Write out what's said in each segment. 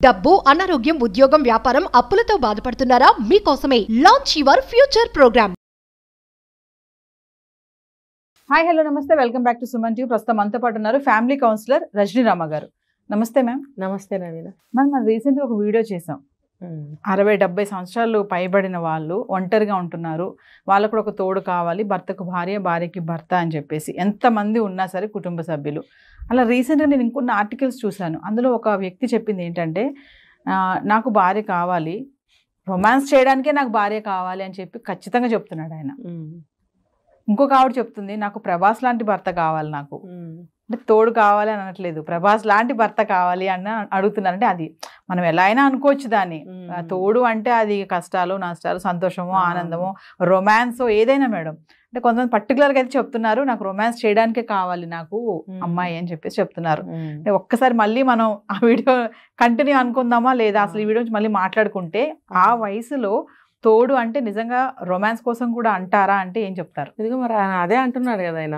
డబ్బు, అనారోగ్యం, ఉద్యోగం, వ్యాపారం, అప్పులతో బాధపడుతున్నారా? మీకోసమే launch your future program. Hi hello నమస్తే, welcome back to Suman TV. ప్రస్తుతం మనతో పాటు ఉన్నారు ఫ్యామిలీ కౌన్సిలర్ రజనీ రామ గారు. నమస్తే మ్యామ్. నమస్తే నవీన. మనం రీసెంట్గా ఒక వీడియో చేసాం. 60-70 సంవత్సరాలు పైబడిన వాళ్ళు ఒంటరిగా ఉంటున్నారు, వాళ్ళకు కూడా ఒక తోడు కావాలి, భర్తకు భార్య, భార్యకి భర్త అని చెప్పేసి ఎంతమంది ఉన్నా సరే కుటుంబ సభ్యులు. అలా రీసెంట్గా నేను ఇంకొన్ని ఆర్టికల్స్ చూశాను. అందులో ఒక వ్యక్తి చెప్పింది ఏంటంటే, నాకు భార్య కావాలి, రొమాన్స్ చేయడానికే నాకు భార్య కావాలి అని చెప్పి ఖచ్చితంగా చెప్తున్నాడు ఆయన. ఇంకొక ఆవిడ చెప్తుంది, నాకు ప్రభాస్ లాంటి భర్త కావాలి, నాకు అంటే తోడు కావాలి అని అనట్లేదు, ప్రభాస్ లాంటి భర్త కావాలి అని అడుగుతున్నారంటే అది మనం ఎలా అయినా అనుకోవచ్చు దాన్ని. తోడు అంటే అది కష్టాలు, నష్టాలు, సంతోషమో, ఆనందమో, రొమాన్సో ఏదైనా మేడం. అంటే కొంతమంది పర్టికులర్గా అయితే చెప్తున్నారు, నాకు రొమాన్స్ చేయడానికే కావాలి నాకు అమ్మాయి అని చెప్పేసి చెప్తున్నారు. అంటే ఒక్కసారి మళ్ళీ మనం ఆ వీడియో కంటిన్యూ అనుకుందామా లేదా, అసలు ఈ వీడియో నుంచి మళ్ళీ మాట్లాడుకుంటే ఆ వయసులో తోడు అంటే నిజంగా రొమాన్స్ కోసం కూడా అంటారా అంటే ఏం చెప్తారు? ఇదిగో మరి ఆయన అదే అంటున్నాడు కదా, ఆయన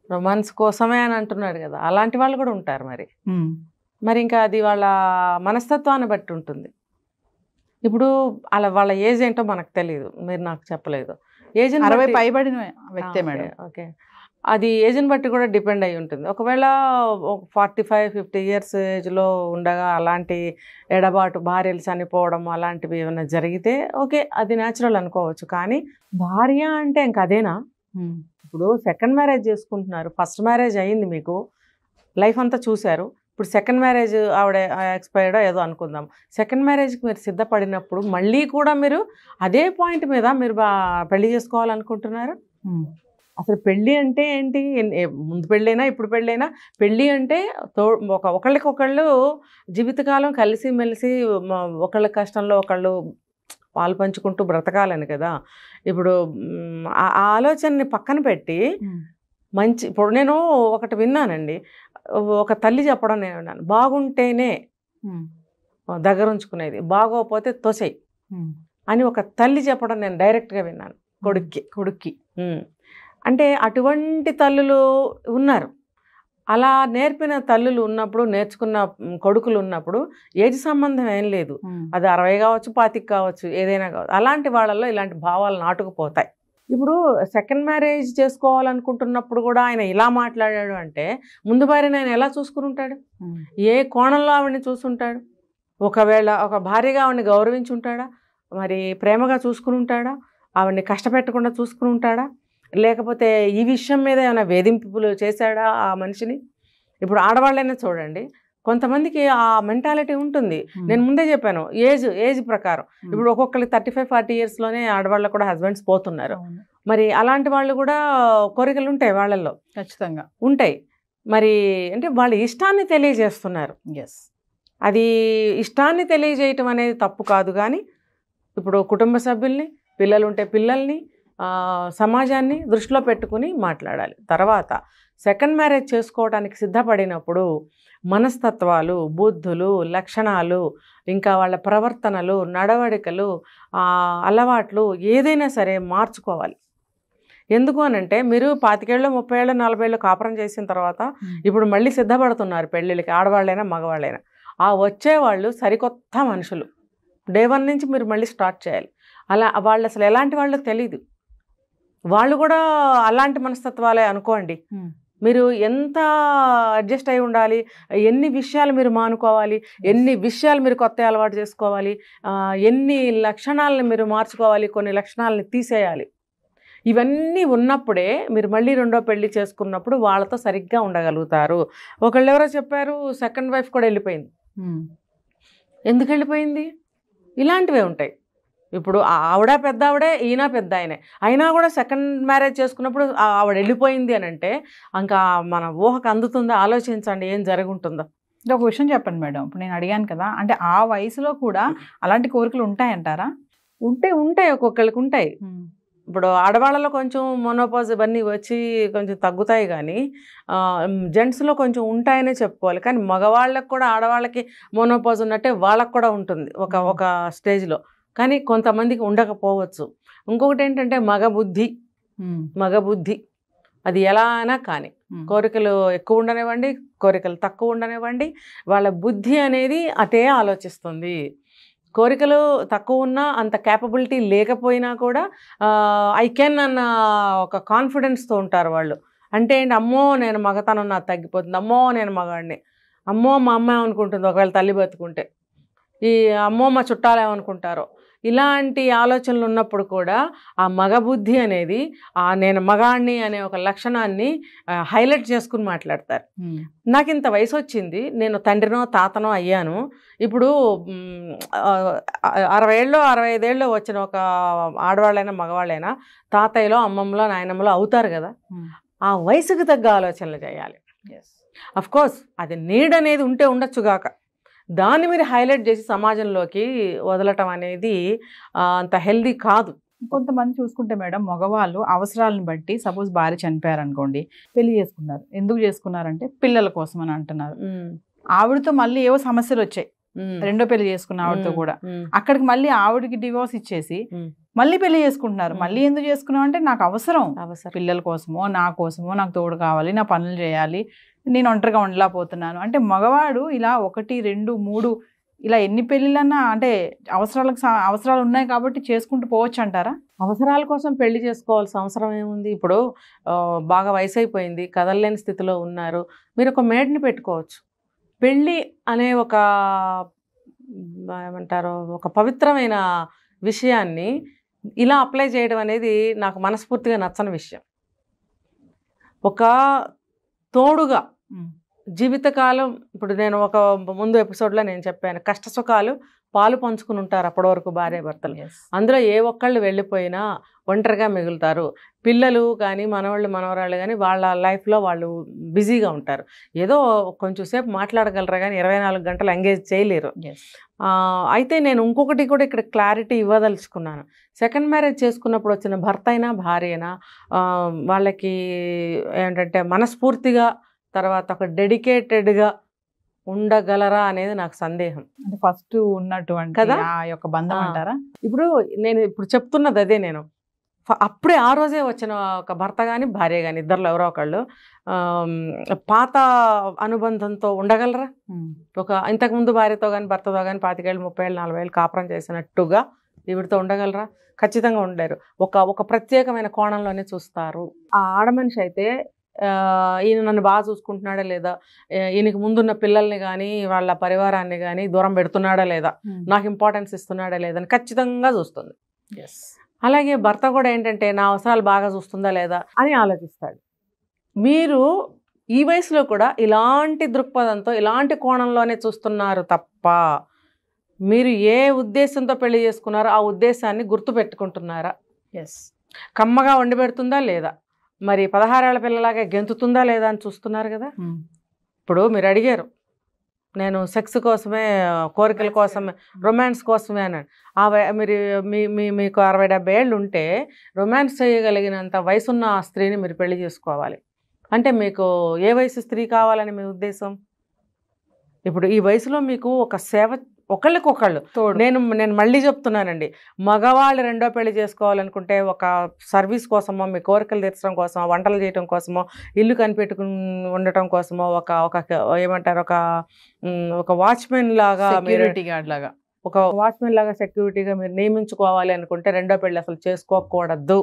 రొమాన్స్ కోసమే అని అంటున్నాడు కదా. అలాంటి వాళ్ళు కూడా ఉంటారు మరి ఇంకా అది వాళ్ళ మనస్తత్వాన్ని బట్టి ఉంటుంది. ఇప్పుడు అలా వాళ్ళ ఏజ్ ఏంటో మనకు తెలియదు, మీరు నాకు చెప్పలేదు. ఏజ్ 60 పైబడిన వ్యక్తే మేడం. ఓకే, అది ఏజ్ని బట్టి కూడా డిపెండ్ అయి ఉంటుంది. ఒకవేళ 45-50 ఇయర్స్ ఏజ్లో ఉండగా అలాంటి ఎడబాటు, భార్యలు చనిపోవడం అలాంటివి ఏమైనా జరిగితే ఓకే, అది న్యాచురల్ అనుకోవచ్చు. కానీ భార్య అంటే ఇంక అదేనా? ఇప్పుడు సెకండ్ మ్యారేజ్ చేసుకుంటున్నారు, ఫస్ట్ మ్యారేజ్ అయ్యింది, మీకు లైఫ్ అంతా చూశారు. ఇప్పుడు సెకండ్ మ్యారేజ్ ఆవిడ ఎక్స్పైర్డో ఏదో అనుకుందాం. సెకండ్ మ్యారేజ్కి మీరు సిద్ధపడినప్పుడు మళ్ళీ కూడా మీరు అదే పాయింట్ మీద మీరు పెళ్లి చేసుకోవాలనుకుంటున్నారు. అసలు పెళ్ళి అంటే ఏంటి? ముందు పెళ్ళైనా ఇప్పుడు పెళ్ళైనా పెళ్ళి అంటే ఒకళ్ళకొకళ్ళు జీవితకాలం కలిసిమెలిసి ఒకళ్ళ కష్టంలో ఒకళ్ళు పాలు పంచుకుంటూ బ్రతకాలని కదా. ఇప్పుడు ఆ ఆలోచనని పక్కన పెట్టి ఇప్పుడు నేను ఒకటి విన్నానండి, ఒక తల్లి చెప్పడం నేను విన్నాను, బాగుంటేనే దగ్గర ఉంచుకునేది, బాగోపోతే తోసేయి అని ఒక తల్లి చెప్పడం నేను డైరెక్ట్గా విన్నాను కొడుక్కి. అంటే అటువంటి తల్లులు ఉన్నారు. అలా నేర్పిన తల్లులు ఉన్నప్పుడు, నేర్చుకున్న కొడుకులు ఉన్నప్పుడు ఏజ్ సంబంధం ఏం లేదు. అది 60 కావచ్చు, 25 కావచ్చు, ఏదైనా కావచ్చు. అలాంటి వాళ్ళల్లో ఇలాంటి భావాలు నాటుకుపోతాయి. ఇప్పుడు సెకండ్ మ్యారేజ్ చేసుకోవాలనుకుంటున్నప్పుడు కూడా ఆయన ఇలా మాట్లాడాడు అంటే ముందు భార్యని ఆయన ఎలా చూసుకుని ఉంటాడు? ఏ కోణంలో ఆవిడని చూసుంటాడు? ఒకవేళ ఒక భార్యగా ఆవిడని గౌరవించి ఉంటాడా? మరి ప్రేమగా చూసుకుని ఉంటాడా? ఆవిడని కష్టపెట్టకుండా చూసుకుని ఉంటాడా? లేకపోతే ఈ విషయం మీద ఏమైనా వేధింపులు చేశాడా ఆ మనిషిని? ఇప్పుడు ఆడవాళ్ళైనా చూడండి, కొంతమందికి ఆ మెంటాలిటీ ఉంటుంది. నేను ముందే చెప్పాను, ఏజ్ ప్రకారం. ఇప్పుడు ఒక్కొక్కరికి 35-40 ఇయర్స్లోనే ఆడవాళ్ళకు కూడా హస్బెండ్స్ పోతున్నారు. మరి అలాంటి వాళ్ళు కూడా కోరికలు ఉంటాయి వాళ్ళల్లో, ఖచ్చితంగా ఉంటాయి. మరి అంటే వాళ్ళ ఇష్టాన్ని తెలియజేస్తున్నారు. అది ఇష్టాన్ని తెలియజేయటం అనేది తప్పు కాదు. కానీ ఇప్పుడు కుటుంబ సభ్యుల్ని, పిల్లలుంటే పిల్లల్ని, సమాజాన్ని దృష్టిలో పెట్టుకుని మాట్లాడాలి. తర్వాత సెకండ్ మ్యారేజ్ చేసుకోవడానికి సిద్ధపడినప్పుడు మనస్తత్వాలు, బుద్ధులు, లక్షణాలు, ఇంకా వాళ్ళ ప్రవర్తనలు, నడవడికలు, అలవాట్లు ఏదైనా సరే మార్చుకోవాలి. ఎందుకు అనంటే మీరు 25 ఏళ్ళు, 30 ఏళ్ళు, 40 ఏళ్ళు కాపురం చేసిన తర్వాత ఇప్పుడు మళ్ళీ సిద్ధపడుతున్నారు పెళ్ళిళ్ళకి, ఆడవాళ్ళైనా మగవాళ్ళైనా. ఆ వచ్చేవాళ్ళు సరికొత్త మనుషులు. డే 1 నుంచి మీరు మళ్ళీ స్టార్ట్ చేయాలి. అలా వాళ్ళు అసలు ఎలాంటి వాళ్ళు తెలీదు. వాళ్ళు కూడా అలాంటి మనస్తత్వాలే అనుకోండి. మీరు ఎంత అడ్జస్ట్ అయి ఉండాలి, ఎన్ని విషయాలు మీరు మానుకోవాలి, ఎన్ని విషయాలు మీరు కొత్త అలవాటు చేసుకోవాలి, ఎన్ని లక్షణాలను మీరు మార్చుకోవాలి, కొన్ని లక్షణాలని తీసేయాలి. ఇవన్నీ ఉన్నప్పుడే మీరు మళ్ళీ రెండో పెళ్లి చేసుకున్నప్పుడు వాళ్ళతో సరిగ్గా ఉండగలుగుతారు. ఒకళ్ళు ఎవరో చెప్పారు, సెకండ్ వైఫ్ కూడా వెళ్ళిపోయింది. ఎందుకు వెళ్ళిపోయింది? ఇలాంటివే ఉంటాయి. ఇప్పుడు ఆవిడ పెద్ద ఆవిడే, ఈయన పెద్ద ఆయనే, అయినా కూడా సెకండ్ మ్యారేజ్ చేసుకున్నప్పుడు ఆవిడ వెళ్ళిపోయింది అని అంటే ఇంకా మన ఊహకు అందుతుందో ఆలోచించండి ఏం జరుగుంటుందో. ఒక విషయం చెప్పండి మేడం, ఇప్పుడు నేను అడిగాను కదా, అంటే ఆ వయసులో కూడా అలాంటి కోరికలు ఉంటాయంటారా? ఉంటాయి, ఒక్కొక్కరికి ఉంటాయి. ఇప్పుడు ఆడవాళ్ళలో కొంచెం మోనోపాజ్ ఇవన్నీ వచ్చి కొంచెం తగ్గుతాయి, కానీ జెంట్స్లో కొంచెం ఉంటాయనే చెప్పుకోవాలి. కానీ మగవాళ్ళకి కూడా ఆడవాళ్ళకి మోనోపాజ్ ఉన్నట్టే వాళ్ళకు కూడా ఉంటుంది ఒక స్టేజ్లో. కానీ కొంతమందికి ఉండకపోవచ్చు. ఇంకొకటి ఏంటంటే మగబుద్ధి. అది ఎలా అయినా కానీ కోరికలు ఎక్కువ ఉండనివ్వండి, కోరికలు తక్కువ ఉండనివ్వండి, వాళ్ళ బుద్ధి అనేది అటే ఆలోచిస్తుంది. కోరికలు తక్కువ ఉన్నా, అంత క్యాపబిలిటీ లేకపోయినా కూడా ఐ కెన్ అన్న ఒక కాన్ఫిడెన్స్తో ఉంటారు వాళ్ళు. అంటే ఏంటి, అమ్మో నేను మగతనం నాకు తగ్గిపోతుంది, అమ్మో నేను మగాడిని, అమ్మో మా అమ్మ ఏమనుకుంటుంది ఒకవేళ తల్లి బతుకుంటే, ఈ అమ్మో మా చుట్టాలు ఏమనుకుంటారో, ఇలాంటి ఆలోచనలు ఉన్నప్పుడు కూడా ఆ మగబుద్ధి అనేది నేను మగాడిని అనే ఒక లక్షణాన్ని హైలైట్ చేసుకుని మాట్లాడతారు. నాకు ఇంత వయసు వచ్చింది, నేను తండ్రినో తాతనో అయ్యాను, ఇప్పుడు 60 ఏళ్ళు 65 ఏళ్ళు వచ్చిన ఒక ఆడవాళ్ళైనా మగవాళ్ళైనా తాతయ్యలో అమ్మమ్మలో నాయనమ్మలో అవుతారు కదా, ఆ వయసుకు తగ్గ ఆలోచనలు చేయాలి. అఫ్కోర్స్ అది నీడ్ అనేది ఉంటే ఉండొచ్చుగాక, దాన్ని మీరు హైలైట్ చేసి సమాజంలోకి వదలటం అనేది అంత హెల్దీ కాదు. కొంతమంది చూసుకుంటే మేడం, మగవాళ్ళు అవసరాలను బట్టి సపోజ్ భార్య చనిపోయారు అనుకోండి, పెళ్లి చేసుకున్నారు. ఎందుకు చేసుకున్నారంటే పిల్లల కోసం అని అంటున్నారు. ఆవిడతో మళ్ళీ ఏవో సమస్యలు వచ్చాయి, రెండో పెళ్లి చేసుకున్న ఆవిడతో కూడా, అక్కడికి మళ్ళీ ఆవిడకి డివోర్స్ ఇచ్చేసి మళ్ళీ పెళ్లి చేసుకుంటున్నారు. మళ్ళీ ఎందుకు చేసుకున్నాం అంటే నాకు అవసరం, పిల్లల కోసమో నా కోసమో, నాకు తోడు కావాలి, నా పనులు చేయాలి, నేను ఒంటరిగా ఉండలేకపోతున్నాను అంటే మగవాడు ఇలా 1, 2, 3 ఇలా ఎన్ని పెళ్ళిళ్ళన్నా అంటే అవసరాలు ఉన్నాయి కాబట్టి చేసుకుంటూ పోవచ్చు అంటారా? అవసరాల కోసం పెళ్లి చేసుకోవాల్సిన అవసరం ఏముంది? ఇప్పుడు బాగా వయసు అయిపోయింది, కదలలేని స్థితిలో ఉన్నారు, మీరు ఒక మేడ్ని పెట్టుకోవచ్చు. పెళ్ళి అనే ఒక ఏమంటారు, ఒక పవిత్రమైన విషయాన్ని ఇలా అప్లై చేయడం అనేది నాకు మనస్ఫూర్తిగా నచ్చని విషయం. ఒక తోడుగా జీవితకాలం, ఇప్పుడు నేను ఒక ముందు ఎపిసోడ్లో నేను చెప్పాను, కష్ట సుఖాలు పాలు పంచుకుని ఉంటారు అప్పటి వరకు భార్య భర్తలు. అందులో ఏ ఒక్కళ్ళు వెళ్ళిపోయినా ఒంటరిగా మిగులుతారు. పిల్లలు కానీ మనవాళ్ళు మనవరాళ్ళు కానీ వాళ్ళ లైఫ్లో వాళ్ళు బిజీగా ఉంటారు. ఏదో కొంచెం సేపు మాట్లాడగలరా కానీ 24 గంటలు ఎంగేజ్ చేయలేరు. అయితే నేను ఇంకొకటి కూడా ఇక్కడ క్లారిటీ ఇవ్వదలుచుకున్నాను. సెకండ్ మ్యారేజ్ చేసుకున్నప్పుడు వచ్చిన భర్త అయినా భార్య అయినా వాళ్ళకి ఏంటంటే మనస్ఫూర్తిగా తర్వాత ఒక డెడికేటెడ్గా ఉండగలరా అనేది నాకు సందేహం. అంటే ఫస్ట్ ఉన్నటువంటి కదా ఆ యొక్క బంధం అంటారా? ఇప్పుడు నేను చెప్తున్నది అదే. నేను అప్పుడే ఆ రోజే వచ్చిన ఒక భర్త కానీ భార్య కానీ ఇద్దరులో ఎవరో ఒకళ్ళు పాత అనుబంధంతో ఉండగలరా? ఒక ఇంతకుముందు భార్యతో కానీ భర్తతో కానీ 25 ఏళ్ళు 30 ఏళ్ళు 40 ఏళ్ళు కాపురం చేసినట్టుగా ఈవిడితో ఉండగలరా? ఖచ్చితంగా ఉండలేరు. ఒక ప్రత్యేకమైన కోణంలోనే చూస్తారు. ఆ ఆడమనిషి అయితే ఈయన నన్ను బాగా చూసుకుంటున్నాడా లేదా, ఈయనకి ముందున్న పిల్లల్ని కానీ వాళ్ళ పరివారాన్ని కానీ దూరం పెడుతున్నాడా లేదా, నాకు ఇంపార్టెన్స్ ఇస్తున్నాడా లేదని ఖచ్చితంగా చూస్తుంది. అలాగే భర్త కూడా ఏంటంటే నా అవసరాలు బాగా చూస్తుందా లేదా అని ఆలోచిస్తాడు. మీరు ఈ వయసులో కూడా ఇలాంటి దృక్పథంతో ఇలాంటి కోణంలోనే చూస్తున్నారు తప్ప మీరు ఏ ఉద్దేశంతో పెళ్లి చేసుకున్నారో ఆ ఉద్దేశాన్ని గుర్తుపెట్టుకుంటున్నారా? కమ్మగా వండి పెడుతుందా లేదా, మరి 16 ఏళ్ల పిల్లలాగా గెంతుతుందా లేదా అని చూస్తున్నారు కదా. ఇప్పుడు మీరు అడిగారు నేను సెక్స్ కోసమే, కోరికల కోసమే, రొమాన్స్ కోసమే అని. మీరు మీకు 60-70 ఏళ్ళు ఉంటే రొమాన్స్ చేయగలిగినంత వయసున్న ఆ స్త్రీని మీరు పెళ్లి చేసుకోవాలి. అంటే మీకు ఏ వయసు స్త్రీ కావాలని మీ ఉద్దేశం? ఇప్పుడు ఈ వయసులో మీకు ఒక సేవ, ఒకళ్ళకొకళ్ళు నేను మళ్ళీ చెప్తున్నానండి, మగవాళ్ళు రెండో పెళ్లి చేసుకోవాలనుకుంటే ఒక సర్వీస్ కోసమో, మీ కోరికలు తీర్చడం కోసమో, వంటలు చేయడం కోసమో, ఇల్లు కనిపెట్టుకుని ఉండటం కోసమో, ఒక ఏమంటారు ఒక వాచ్మెన్ లాగా, సెక్యూరిటీ గార్డ్ లాగా, ఒక వాచ్మెన్ లాగా సెక్యూరిటీగా మీరు నియమించుకోవాలి అనుకుంటే రెండో పెళ్లి అసలు చేసుకోకూడదు.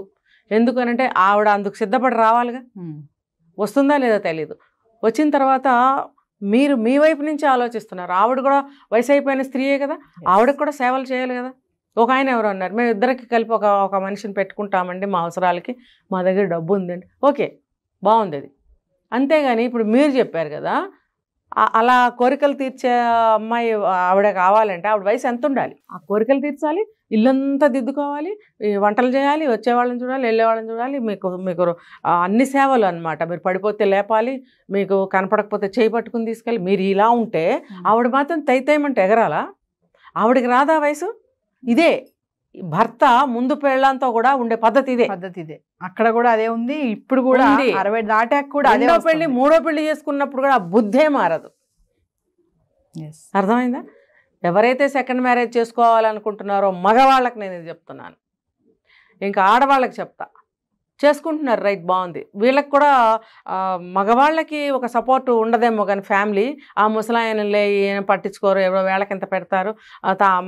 ఎందుకనంటే ఆవిడ అందుకు సిద్ధపడి రావాలిగా. వస్తుందా లేదా తెలీదు. వచ్చిన తర్వాత మీరు మీ వైపు నుంచి ఆలోచిస్తున్నారు. ఆవిడ కూడా వయసు అయిపోయిన స్త్రీయే కదా, ఆవిడకి కూడా సేవలు చేయాలి కదా. ఒక ఆయన ఎవరు అన్నారు, మేము ఇద్దరికి కలిపి ఒక మనిషిని పెట్టుకుంటామండి మా అవసరాలకి, మా దగ్గర డబ్బు ఉందండి, ఓకే బాగుంది అది. అంతేగాని ఇప్పుడు మీరు చెప్పారు కదా, అలా కోరికలు తీర్చే అమ్మాయి ఆవిడ కావాలంటే ఆవిడ వయసు ఎంత ఉండాలి? ఆ కోరికలు తీర్చాలి, ఇల్లంతా దిద్దుకోవాలి, వంటలు చేయాలి, వచ్చేవాళ్ళని చూడాలి, వెళ్ళేవాళ్ళని చూడాలి, మీకు అన్ని సేవలు అనమాట. మీరు పడిపోతే లేపాలి, మీకు కనపడకపోతే చేయి పట్టుకుని తీసుకెళ్ళి. మీరు ఇలా ఉంటే ఆవిడ మాత్రం తైతేయమంటే ఎగరాలా? ఆవిడకి రాదా వయసు? ఇదే భర్త ముందు పెళ్ళంతో కూడా ఉండే పద్ధతి ఇదే. అక్కడ కూడా అదే ఉంది, ఇప్పుడు కూడా 60 దాటాక కూడా అదే పెళ్లి. మూడో పెళ్లి చేసుకున్నప్పుడు కూడా బుద్ధే మారదు. అర్థమైందా? ఎవరైతే సెకండ్ మ్యారేజ్ చేసుకోవాలనుకుంటున్నారో మగవాళ్ళకి నేను ఇది చెప్తున్నాను. ఇంకా ఆడవాళ్ళకి చెప్తా, చేసుకుంటున్నారు, రైట్, బాగుంది. వీళ్ళకి కూడా మగవాళ్ళకి ఒక సపోర్ట్ ఉండదేమో కానీ ఫ్యామిలీ, ఆ ముసలాయనలే ఏం పట్టించుకోరు, ఎవరో వేళకింత పెడతారు,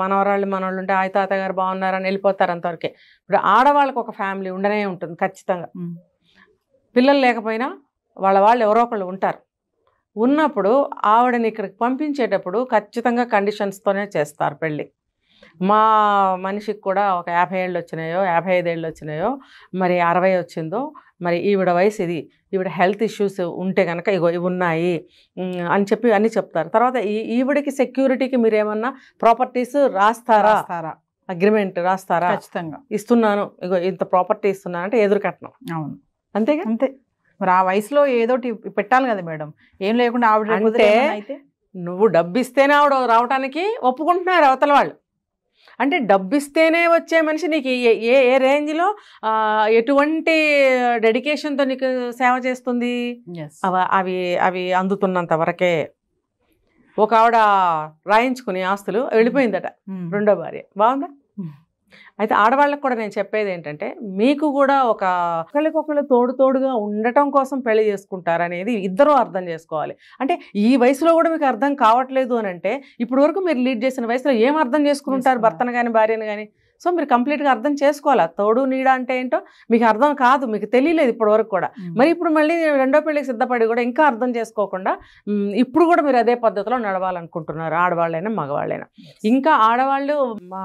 మనవరాళ్ళు మనవాళ్ళు ఉంటే ఆయ తాతగారు బాగున్నారని వెళ్ళిపోతారు అంతవరకే. ఇప్పుడు ఆడవాళ్ళకి ఒక ఫ్యామిలీ ఉండనే ఉంటుంది ఖచ్చితంగా. పిల్లలు లేకపోయినా వాళ్ళు ఎవరో ఒకళ్ళు ఉంటారు. ఉన్నప్పుడు ఆవిడని ఇక్కడికి పంపించేటప్పుడు ఖచ్చితంగా కండిషన్స్తోనే చేస్తారు పెళ్ళి. మా మనిషికి కూడా ఒక 50 ఏళ్ళు వచ్చినాయో 55 ఏళ్ళు వచ్చినాయో మరి 60 వచ్చిందో మరి ఈవిడ వయసు ఇది, ఈవిడ హెల్త్ ఇష్యూస్ ఉంటే కనుక ఇగో ఇవి ఉన్నాయి అని చెప్పి అన్నీ చెప్తారు. తర్వాత ఈవిడికి సెక్యూరిటీకి మీరు ఏమన్నా ప్రాపర్టీస్ రాస్తారా, అగ్రిమెంట్ రాస్తారా, ఖచ్చితంగా ఇస్తున్నాను ఇగో ఇంత ప్రాపర్టీ ఇస్తున్నాను అంటే ఎదురు కట్నం. అవును, అంతేగా. అంతే. మరి ఆ వయసులో ఏదోటి పెట్టాలి కదా మేడం, ఏం లేకుండా ఆవిడ అయితే నువ్వు డబ్బు ఇస్తేనే ఆవిడ రావడానికి ఒప్పుకుంటున్నారు అవతల వాళ్ళు. అంటే డబ్బు ఇస్తేనే వచ్చే మనిషి నీకు ఏ రేంజ్లో ఎటువంటి డెడికేషన్తో నీకు సేవ చేస్తుంది, అవి అందుతున్నంత వరకే. ఒక ఆవిడ రాయించుకుని ఆస్తులు వెళ్ళిపోయిందట రెండో భార్య, బాగుందా. అయితే ఆడవాళ్ళకు కూడా నేను చెప్పేది ఏంటంటే, మీకు కూడా ఒకళ్ళకొకళ్ళు తోడుగా ఉండటం కోసం పెళ్లి చేసుకుంటారనేది ఇద్దరూ అర్థం చేసుకోవాలి. అంటే ఈ వయసులో కూడా మీకు అర్థం కావట్లేదు అని అంటే, ఇప్పుడు వరకు మీరు లీడ్ చేసిన వయసులో ఏం అర్థం చేసుకుంటారు భర్తను కానీ భార్యను కానీ? సో మీరు కంప్లీట్గా అర్థం చేసుకోవాలి. తోడు నీడ అంటే ఏంటో మీకు అర్థం కాదు, మీకు తెలియలేదు ఇప్పటి వరకు కూడా. మరి ఇప్పుడు మళ్ళీ రెండో పెళ్ళికి సిద్ధపడి కూడా ఇంకా అర్థం చేసుకోకుండా ఇప్పుడు కూడా మీరు అదే పద్ధతిలో నడవాలనుకుంటున్నారు, ఆడవాళ్ళైనా మగవాళ్ళైనా. ఇంకా ఆడవాళ్ళు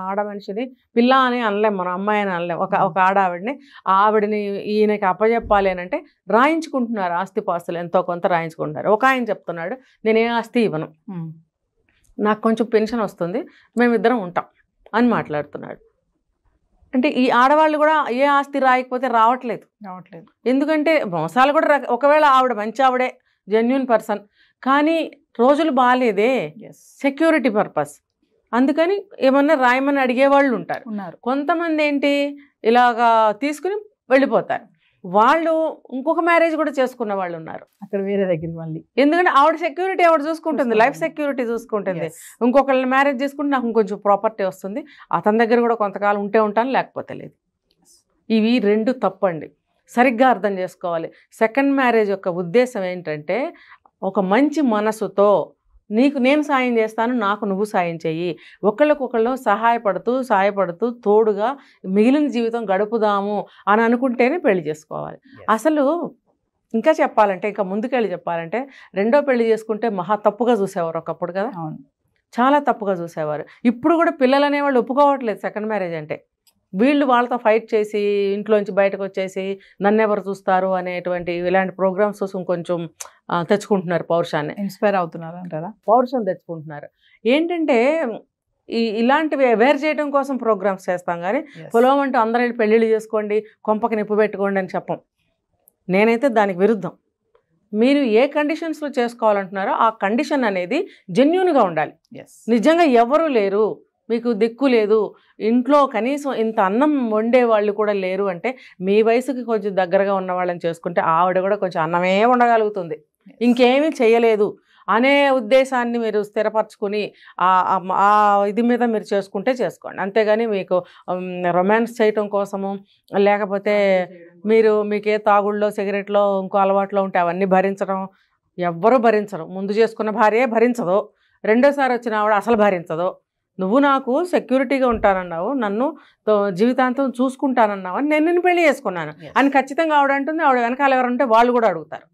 ఆడ మనిషిని పిల్ల అని అనలేం, మనం అమ్మాయి అని అనలేం. ఒక ఆవిడని ఈయనకి అప్పచెప్పాలి అని అంటే రాయించుకుంటున్నారు, ఆస్తిపాస్తులు ఎంతో కొంత రాయించుకుంటున్నారు. ఒక ఆయన చెప్తున్నాడు, నేనే ఆస్తి ఇవ్వను, నాకు కొంచెం పెన్షన్ వస్తుంది, మేమిద్దరం ఉంటాం అని మాట్లాడుతున్నాడు. అంటే ఈ ఆడవాళ్ళు కూడా ఏ ఆస్తి రాయకపోతే రావట్లేదు. ఎందుకంటే మోసాలు కూడా ఒకవేళ ఆవిడ మంచి ఆవిడే, జెన్యూన్ పర్సన్, కానీ రోజులు బాగాలేదే, సెక్యూరిటీ పర్పస్, అందుకని ఏమన్నా రాయమని అడిగేవాళ్ళు ఉంటారు. కొంతమంది ఏంటి ఇలాగా తీసుకుని వెళ్ళిపోతారు. వాళ్ళు ఇంకొక మ్యారేజ్ కూడా చేసుకున్న వాళ్ళు ఉన్నారు అక్కడ వేరే దగ్గర మళ్ళీ. ఎందుకంటే ఆవిడ సెక్యూరిటీ ఆవిడ చూసుకుంటుంది, లైఫ్ సెక్యూరిటీ చూసుకుంటుంది. ఇంకొకళ్ళని మ్యారేజ్ చేసుకుంటే నాకు ఇంకొంచెం ప్రాపర్టీ వస్తుంది, అతని దగ్గర కూడా కొంతకాలం ఉంటే ఉంటాను లేకపోతే లేదు. ఇవి రెండు తప్పండి, సరిగ్గా అర్థం చేసుకోవాలి. సెకండ్ మ్యారేజ్ యొక్క ఉద్దేశం ఏంటంటే, ఒక మంచి మనసుతో నీకు నేను సాయం చేస్తాను, నాకు నువ్వు సాయం చెయ్యి, ఒకళ్ళకొకళ్ళు సాయపడుతూ తోడుగా మిగిలిన జీవితం గడుపుదాము అని అనుకుంటేనే పెళ్లి చేసుకోవాలి. అసలు ఇంకా చెప్పాలంటే, ఇంకా ముందుకెళ్ళి చెప్పాలంటే, రెండో పెళ్లి చేసుకుంటే మహా తప్పుగా చూసేవారు ఒకప్పుడు కదా. చాలా తప్పుగా చూసేవారు. ఇప్పుడు కూడా పిల్లలు అనేవాళ్ళు ఒప్పుకోవట్లేదు సెకండ్ మ్యారేజ్ అంటే. వీళ్ళు వాళ్ళతో ఫైట్ చేసి ఇంట్లోంచి బయటకు వచ్చేసి నన్నెవరు చూస్తారు అనేటువంటి ఇలాంటి ప్రోగ్రామ్స్ కోసం కొంచెం తెచ్చుకుంటున్నారు, పౌరుషాన్ని ఇన్స్పైర్ అవుతున్నారు అంటారా, పౌరుషం తెచ్చుకుంటున్నారు. ఏంటంటే ఇలాంటివి అవేర్ చేయడం కోసం ప్రోగ్రామ్స్ చేస్తాం, కానీ పొలం అంటూ అందరూ పెళ్ళిళ్ళు చేసుకోండి, కొంపకి నిప్పు పెట్టుకోండి అని చెప్పం. నేనైతే దానికి విరుద్ధం. మీరు ఏ కండిషన్స్లో చేసుకోవాలంటున్నారో ఆ కండిషన్ అనేది జెన్యూన్గా ఉండాలి. నిజంగా ఎవరు లేరు, మీకు దిక్కు లేదు, ఇంట్లో కనీసం ఇంత అన్నం వండే వాళ్ళు కూడా లేరు అంటే మీ వయసుకి కొంచెం దగ్గరగా ఉన్న వాళ్ళని చేసుకుంటే ఆవిడ కూడా కొంచెం అన్నమే ఉండగలుగుతుంది, ఇంకేమీ చేయలేదు అనే ఉద్దేశాన్ని మీరు స్థిరపరచుకుని ఆ ఇది మీద మీరు చేసుకుంటే చేసుకోండి. అంతేగాని మీకు రొమాన్స్ చేయటం కోసము, లేకపోతే మీకే తాగుళ్ళో సిగరెట్లో ఇంకో అలవాట్లో ఉంటే అవన్నీ భరించడం ఎవ్వరూ భరించరు. ముందు చేసుకున్న భార్యే భరించదు, రెండోసారి వచ్చిన ఆవిడ అసలు భరించదు. నువ్వు నాకు సెక్యూరిటీగా ఉంటానన్నావు, నన్ను జీవితాంతం చూసుకుంటానన్నావు అని నేను పెళ్లి చేసుకున్నాను అని ఖచ్చితంగా ఆవిడ అంటుంది. ఆవిడ వెనకాల ఎవరంటే వాళ్ళు కూడా అడుగుతారు.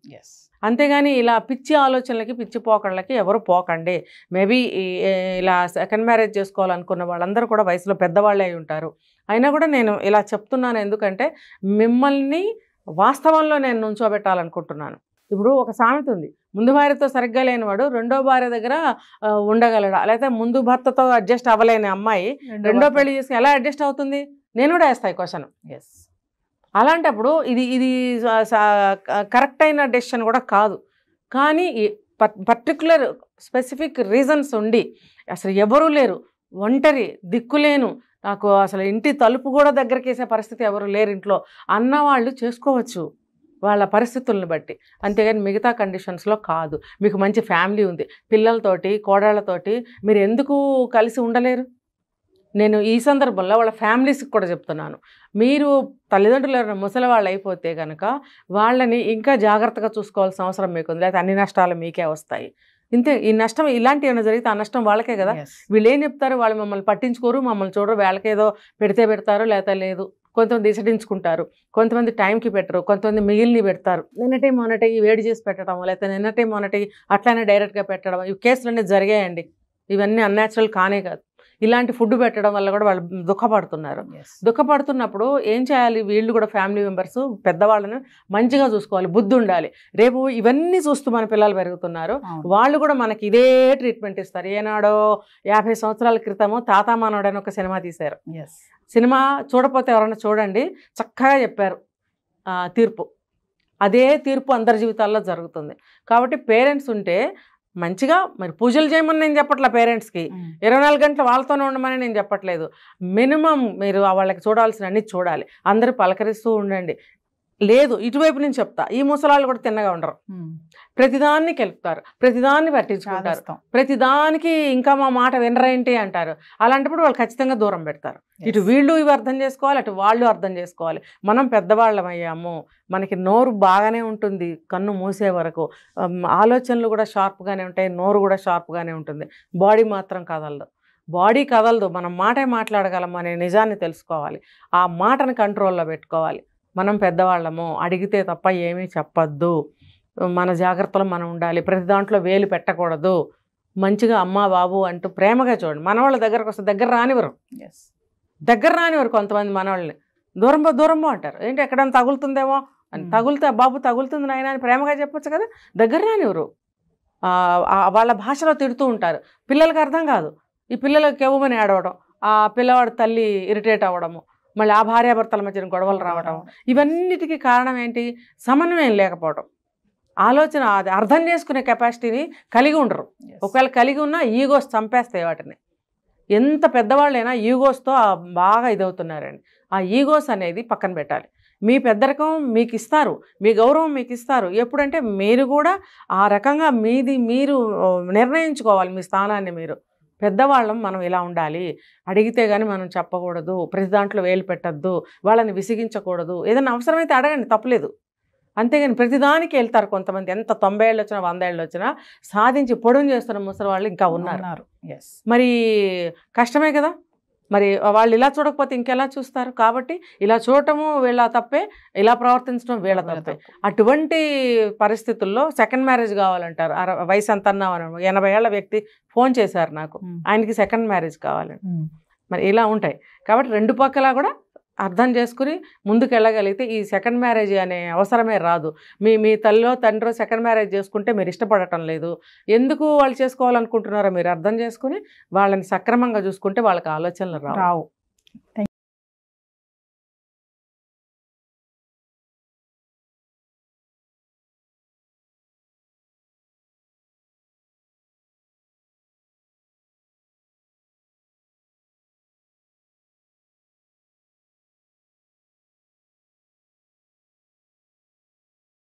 అంతేగాని ఇలా పిచ్చి ఆలోచనలకి పిచ్చి పోకళ్ళకి ఎవరు పోకండి. మేబీ ఇలా సెకండ్ మ్యారేజ్ చేసుకోవాలనుకున్న వాళ్ళందరూ కూడా వయసులో పెద్దవాళ్ళే అయి ఉంటారు. అయినా కూడా నేను ఇలా చెప్తున్నాను ఎందుకంటే మిమ్మల్ని వాస్తవంలో నేను నుంచోబెట్టాలనుకుంటున్నాను. ఇప్పుడు ఒక సామెత ఉంది, ముందు భార్యతో సరిగ్గా లేనివాడు రెండో భార్య దగ్గర ఉండగలడా, లేకపోతే ముందు భర్తతో అడ్జస్ట్ అవ్వలేని అమ్మాయి రెండో పెళ్లి చేసి ఎలా అడ్జస్ట్ అవుతుంది? నేను కూడా వేస్తాయి క్వశ్చన్. అలాంటప్పుడు ఇది కరెక్ట్ అయిన డెసిషన్ కూడా కాదు. కానీ పర్టికులర్ స్పెసిఫిక్ రీజన్స్ ఉండి అసలు ఎవరూ లేరు, ఒంటరి దిక్కులేను, నాకు అసలు ఇంటి తలుపు కూడా దగ్గరికి వేసే పరిస్థితి ఎవరు లేరు ఇంట్లో అన్నవాళ్ళు చేసుకోవచ్చు వాళ్ళ పరిస్థితులను బట్టి, అంతేగాని మిగతా కండిషన్స్లో కాదు. మీకు మంచి ఫ్యామిలీ ఉంది, పిల్లలతోటి కోడళ్లతోటి మీరు ఎందుకు కలిసి ఉండలేరు? నేను ఈ సందర్భంలో వాళ్ళ ఫ్యామిలీస్కి కూడా చెప్తున్నాను, మీరు తల్లిదండ్రులు ఎవరైనా ముసలి వాళ్ళు అయిపోతే కనుక వాళ్ళని ఇంకా జాగ్రత్తగా చూసుకోవాల్సిన అవసరం మీకు ఉంది, లేకపోతే అన్ని నష్టాలు మీకే వస్తాయి. ఇంతే, ఈ నష్టం ఇలాంటి ఏమైనా జరిగితే ఆ నష్టం వాళ్ళకే కదా. వీళ్ళు ఏం చెప్తారు, వాళ్ళు మమ్మల్ని పట్టించుకోరు, మమ్మల్ని చూడరు, వాళ్ళకేదో పెడితే పెడతారు లేకపోతే లేదు. కొంతమంది ఇసడించుకుంటారు, కొంతమంది టైంకి పెట్టరు, కొంతమంది మిగిలిని పెడతారు. నిన్నటి మొన్నటి వేడి చేసి పెట్టడం, లేకపోతే నిన్నటి మొన్నటి అట్లానే డైరెక్ట్గా పెట్టడం, ఈ కేసులు అనేది జరిగాయండి. ఇవన్నీ అన్యాచురల్ కానే కాదు. ఇలాంటి ఫుడ్ పెట్టడం వల్ల కూడా వాళ్ళు దుఃఖపడుతున్నారు. దుఃఖపడుతున్నప్పుడు ఏం చేయాలి, వీళ్ళు కూడా ఫ్యామిలీ మెంబర్స్ పెద్దవాళ్ళని మంచిగా చూసుకోవాలి, బుద్ధి ఉండాలి. రేపు ఇవన్నీ చూస్తూ మన పిల్లలు పెరుగుతున్నారు, వాళ్ళు కూడా మనకి ఇదే ట్రీట్మెంట్ ఇస్తారు. ఏనాడో 50 సంవత్సరాల క్రితము తాత మానవుడని ఒక సినిమా తీశారు. సినిమా చూడకపోతే ఎవరైనా చూడండి, చక్కగా చెప్పారు తీర్పు. అదే తీర్పు అందరి జీవితాల్లో జరుగుతుంది. కాబట్టి పేరెంట్స్ ఉంటే మంచిగా, మరి పూజలు చేయమని నేను చెప్పట్లే, పేరెంట్స్కి 24 గంటలు వాళ్ళతోనే ఉండమని నేను చెప్పట్లేదు. మినిమం మీరు వాళ్ళకి చూడాల్సిన అన్ని చూడాలి, అందరూ పలకరిస్తూ ఉండండి. లేదు, ఇటువైపు నుంచి చెప్తా, ఈ ముసలాళ్ళు కూడా తిన్నగా ఉండరు, ప్రతిదాన్ని కెలుపుతారు, ప్రతిదాన్ని పట్టించుకుంటారు, ప్రతిదానికి ఇంకా మా మాట వినరేంటి అంటారు. అలాంటప్పుడు వాళ్ళు ఖచ్చితంగా దూరం పెడతారు. ఇటు వీళ్ళు ఇవి అర్థం చేసుకోవాలి, అటు వాళ్ళు అర్థం చేసుకోవాలి. మనం పెద్దవాళ్ళం అయ్యాము, మనకి నోరు బాగానే ఉంటుంది కన్ను మూసే వరకు, ఆలోచనలు కూడా షార్ప్గానే ఉంటాయి, నోరు కూడా షార్ప్గానే ఉంటుంది, బాడీ మాత్రం కదలదు. బాడీ కదలదు, మనం మాటే మాట్లాడగలం అనే నిజాన్ని తెలుసుకోవాలి, ఆ మాటను కంట్రోల్లో పెట్టుకోవాలి. మనం పెద్దవాళ్ళము, అడిగితే తప్ప ఏమీ చెప్పద్దు, మన జాగ్రత్తలు మనం ఉండాలి, ప్రతి దాంట్లో వేలు పెట్టకూడదు, మంచిగా అమ్మా బాబు అంటూ ప్రేమగా చూడండి. మనవాళ్ళ దగ్గరకు వస్తే దగ్గర రానివ్వరు కొంతమంది మనవాళ్ళని, దూరం అంటారు. ఏంటి ఎక్కడైనా తగులుతుందేమో అని, తగులుతా బాబు తగులుతుంది నాయన అని ప్రేమగా చెప్పొచ్చు కదా, దగ్గర రానివ్వరు. వాళ్ళ భాషలో తిడుతూ ఉంటారు, పిల్లలకి అర్థం కాదు. ఈ పిల్లలకి ఎవ్వమని ఏడవడం, ఆ పిల్లవాడు తల్లి ఇరిటేట్ అవ్వడము, మళ్ళీ ఆ భార్యాభర్తల మధ్యన గొడవలు రావడం, ఇవన్నిటికీ కారణం ఏంటి, సమన్వయం లేకపోవడం. ఆలోచన, అది అర్థం చేసుకునే కెపాసిటీని కలిగి ఉండరు. ఒకవేళ కలిగి ఉన్నా ఈగోస్ చంపేస్తాయి వాటిని. ఎంత పెద్దవాళ్ళైనా ఈగోస్తో బాగా ఇదవుతున్నారండి. ఆ ఈగోస్ అనేది పక్కన పెట్టాలి. మీ పెద్దరికం మీకు ఇస్తారు, మీ గౌరవం మీకు ఇస్తారు. ఎప్పుడంటే మీరు కూడా ఆ రకంగా మీరు నిర్ణయించుకోవాలి మీ స్థానాన్ని. మీరు పెద్దవాళ్ళం, మనం ఇలా ఉండాలి, అడిగితే కానీ మనం చెప్పకూడదు, ప్రతి దాంట్లో వేలు పెట్టద్దు, వాళ్ళని విసిగించకూడదు. ఏదైనా అవసరమైతే అడగండి, తప్పలేదు. అంతేగాని ప్రతిదానికి వెళ్తారు కొంతమంది. ఎంత 90 ఏళ్ళు వచ్చినా 100 ఏళ్ళు వచ్చినా సాధించి పొడుగు చేస్తున్న ముసలి వాళ్ళు ఇంకా ఉన్నారు. మరి కష్టమే కదా. మరి వాళ్ళు ఇలా చూడకపోతే ఇంకెలా చూస్తారు? కాబట్టి ఇలా చూడటము వీళ్ళ తప్పే, ఇలా ప్రవర్తించడం వీళ్ళ తప్పే. అటువంటి పరిస్థితుల్లో సెకండ్ మ్యారేజ్ కావాలంటారు. వయసు ఎంత అన్నామని 80 ఏళ్ల వ్యక్తి ఫోన్ చేశారు నాకు, ఆయనకి సెకండ్ మ్యారేజ్ కావాలని. మరి ఇలా ఉంటాయి. కాబట్టి రెండు పక్కలా కూడా అర్థం చేసుకుని ముందుకు వెళ్ళగలిగితే ఈ సెకండ్ మ్యారేజ్ అనే అవసరమే రాదు. మీ తల్లిలో తండ్రో సెకండ్ మ్యారేజ్ చేసుకుంటే మీరు ఇష్టపడటం లేదు, ఎందుకు వాళ్ళు చేసుకోవాలనుకుంటున్నారో మీరు అర్థం చేసుకుని వాళ్ళని సక్రమంగా చూసుకుంటే వాళ్ళకి ఆలోచనలు రావు.